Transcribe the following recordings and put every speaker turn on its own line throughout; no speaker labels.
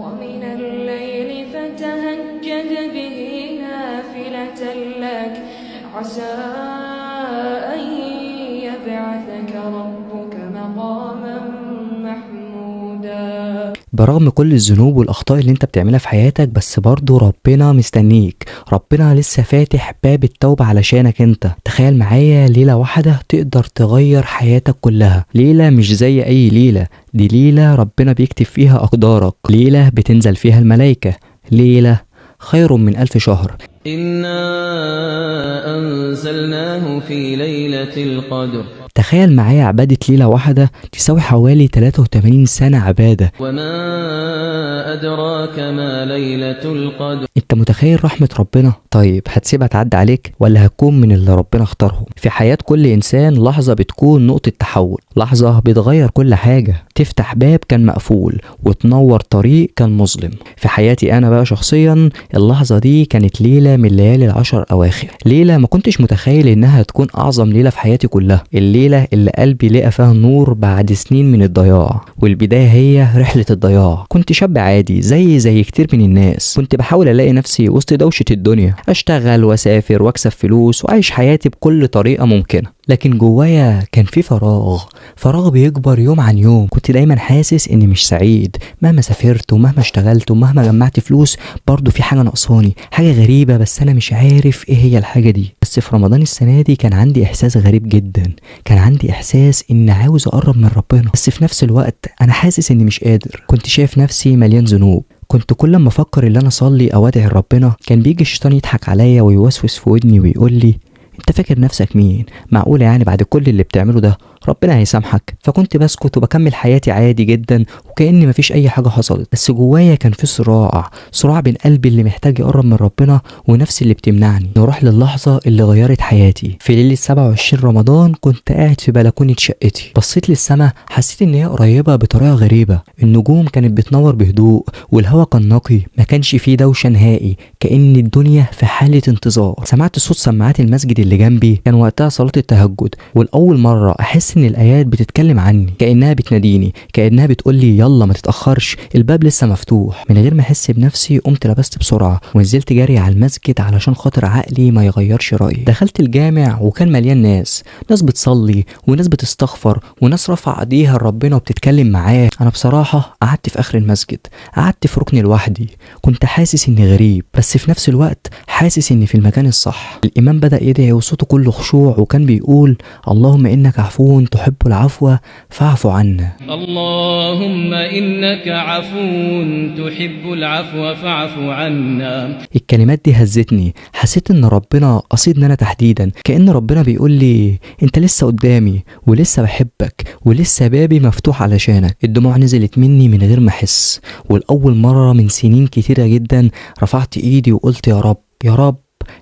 ومن الليل فتهجد به نافلة لك عسى أن يبعثك ربك مقاما محمودا.
برغم كل الذنوب والأخطاء اللي انت بتعملها في حياتك، بس برضو ربنا مستنيك. ربنا لسه فاتح باب التوبة علشانك انت. تخيل معايا ليلة واحدة تقدر تغير حياتك كلها. ليلة مش زي أي ليلة، دي ليلة ربنا بيكتب فيها أقدارك، ليلة بتنزل فيها الملائكة، ليلة خير من 1000 شهر.
إنا أنزلناه في ليلة القدر.
تخيل معايا عبادة ليلة واحدة تساوي حوالي 83 سنة عبادة.
وما أدراك ما ليلة القدر.
انت متخيل رحمة ربنا؟ طيب هتسيبها تعدي عليك ولا هتكون من اللي ربنا اختارهم؟ في حياة كل انسان لحظة بتكون نقطة تحول، لحظة بتغير كل حاجة، تفتح باب كان مقفول وتنور طريق كان مظلم. في حياتي انا بقى شخصيا اللحظة دي كانت ليلة من ليالي ال10 اواخر، ليلة ما كنتش متخيل انها تكون اعظم ليلة في حياتي كلها، الليلة اللي قلبي لقى فيها النور بعد سنين من الضياع. والبداية هي رحلة الضياع. كنت شاب عادي زي كتير من الناس، كنت بحاول الاقي نفسي وسط دوشة الدنيا، اشتغل واسافر واكسب فلوس واعيش حياتي بكل طريقة ممكنة، لكن جوايا كان في فراغ بيكبر يوم عن يوم. كنت دايما حاسس اني مش سعيد، مهما سافرت ومهما اشتغلت ومهما جمعت فلوس برضو في حاجة ناقصاني، حاجة غريبة بس انا مش عارف ايه هي الحاجة دي. بس في رمضان السنة دي كان عندي احساس غريب جدا، كان عندي احساس اني عاوز اقرب من ربنا، بس في نفس الوقت انا حاسس اني مش قادر. كنت شايف نفسي مليان ذنوب، كنت كل ما افكر ان انا اصلي او ادعي ربنا كان بيجي الشيطان يضحك عليا ويوسوس في ودني ويقول لي انت فاكر نفسك مين؟ معقولة يعني بعد كل اللي بتعمله ده ربنا هيسامحك؟ فكنت بسكت وبكمل حياتي عادي جدا وكأن مفيش اي حاجة حصلت. بس جوايا كان في صراع بين قلبي اللي محتاج يقرب من ربنا ونفسي اللي بتمنعني نروح للحظة اللي غيرت حياتي. في ليلة 27 رمضان كنت قاعد في بلكونة شقتي، بصيت للسما حسيت ان هي قريبة بطريقة غريبة، النجوم كانت بتنور بهدوء والهواء كان نقي، ما كانش فيه دوشة نهائي، كأن الدنيا في حالة انتظار. سمعت صوت سماعات المسجد اللي جنبي، كان وقتها صلاة التهجد، والأول مرة أحس إن الآيات بتتكلم عني، كأنها بتناديني، كأنها بتقولي يلا ما تتأخرش، الباب لسه مفتوح. من غير ما أحس بنفسي قمت لبست بسرعة ونزلت جري على المسجد علشان خاطر عقلي ما يغيرش رأيي. دخلت الجامع وكان مليان ناس بتصلي وناس بتستغفر وناس رافعة ايديها لربنا وبتتكلم معاه. أنا بصراحة قعدت في آخر المسجد، قعدت في ركن لوحدي، كنت حاسس إني غريب بس في نفس الوقت حاسس إني في المكان الصح. الإمام بدأ يدعي وصوته كله خشوع وكان بيقول اللهم إنك عفو تحب العفو فاعف عنا.
اللهم إنك عفو تحب العفو فاعف عنا.
الكلمات دي هزتني، حسيت ان ربنا قصدني انا تحديدا، كأن ربنا بيقول لي انت لسه قدامي ولسه بحبك ولسه بابي مفتوح علشانك. الدموع نزلت مني من غير ما احس، والاول مرة من سنين كتيرة جدا رفعت ايدي وقلت يا رب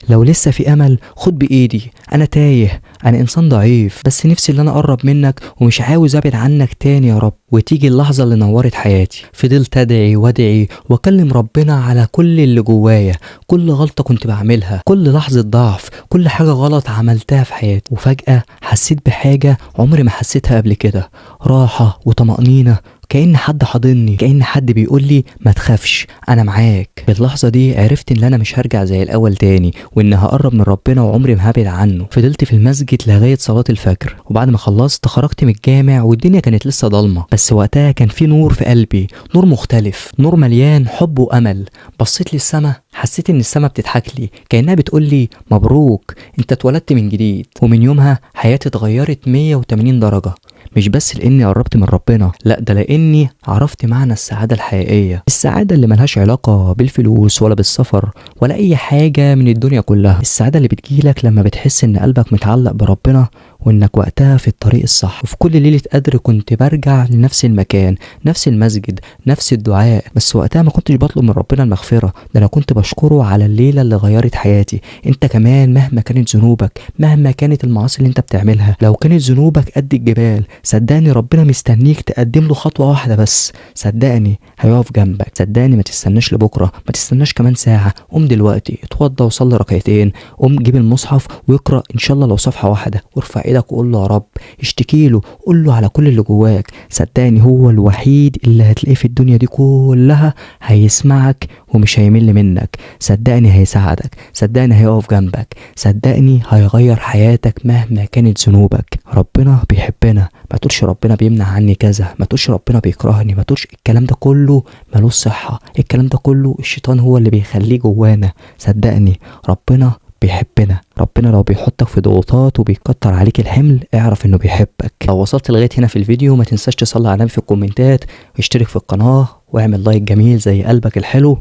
لو لسه في امل خد بايدي، انا تايه، انا انسان ضعيف بس نفسي ان انا اقرب منك ومش عاوز ابعد عنك تاني يا رب. وتيجي اللحظة اللي نورت حياتي، فضلت ادعي وادعي واكلم ربنا على كل اللي جوايا، كل غلطة كنت بعملها، كل لحظة ضعف، كل حاجة غلط عملتها في حياتي. وفجأة حسيت بحاجة عمري ما حسيتها قبل كده، راحة وطمأنينة، كأن حد حاضني، كأن حد بيقول لي ما تخافش انا معاك. في اللحظة دي عرفت ان انا مش هرجع زي الاول تاني، وان هقرب من ربنا وعمري ما هبعد عنه. فضلت في المسجد لغاية صلاة الفجر، وبعد ما خلصت خرجت من الجامع والدنيا كانت لسه ضلمة، بس وقتها كان في نور في قلبي، نور مختلف، نور مليان حب وامل. بصيت للسما حسيت ان السما بتضحك لي، كأنها بتقول لي مبروك انت اتولدت من جديد. ومن يومها حياتي اتغيرت 180 درجة، مش بس لاني قربت من ربنا، لا ده لاني عرفت معنى السعادة الحقيقية، السعادة اللي ملهاش علاقة بالفلوس ولا بالسفر ولا اي حاجة من الدنيا كلها، السعادة اللي بتجيلك لما بتحس ان قلبك متعلق بربنا وانك وقتها في الطريق الصح. وفي كل ليلة قدر كنت برجع لنفس المكان، نفس المسجد، نفس الدعاء، بس وقتها ما كنتش بطلب من ربنا المغفرة، ده انا كنت بشكره على الليلة اللي غيرت حياتي. انت كمان مهما كانت ذنوبك، مهما كانت المعاصي اللي انت بتعملها، لو كانت ذنوبك قد الجبال، صدقني ربنا مستنيك تقدم له خطوة واحدة بس، صدقني هيقف جنبك، صدقني ما تستناش لبكرة، ما تستناش كمان ساعة، قوم دلوقتي اتوضى وصلي ركعتين، قوم جيب المصحف واقرأ ان شاء الله لو صفحة واحدة وارفع ايدك وقول له يا رب، اشتكي له، قول له على كل اللي جواك. صدقني هو الوحيد اللي هتلاقيه في الدنيا دي كلها هيسمعك ومش هيمل منك. صدقني هيساعدك، صدقني هيقف جنبك، صدقني هيغير حياتك مهما كانت ذنوبك. ربنا بيحبنا. ما تقولش ربنا بيمنع عني كذا، ما تقولش ربنا بيكرهني، ما تقولش الكلام ده كله ملوش صحة. الكلام ده كله الشيطان هو اللي بيخليه جوانا. صدقني ربنا بيحبنا. ربنا لو بيحطك في ضغوطات وبيكتر عليك الحمل، اعرف انه بيحبك. لو وصلت لغاية هنا في الفيديو ما تنساش تصلي على النبي في الكومنتات، واشترك في القناة واعمل لايك جميل زي قلبك الحلو.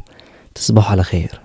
تصبحوا على خير.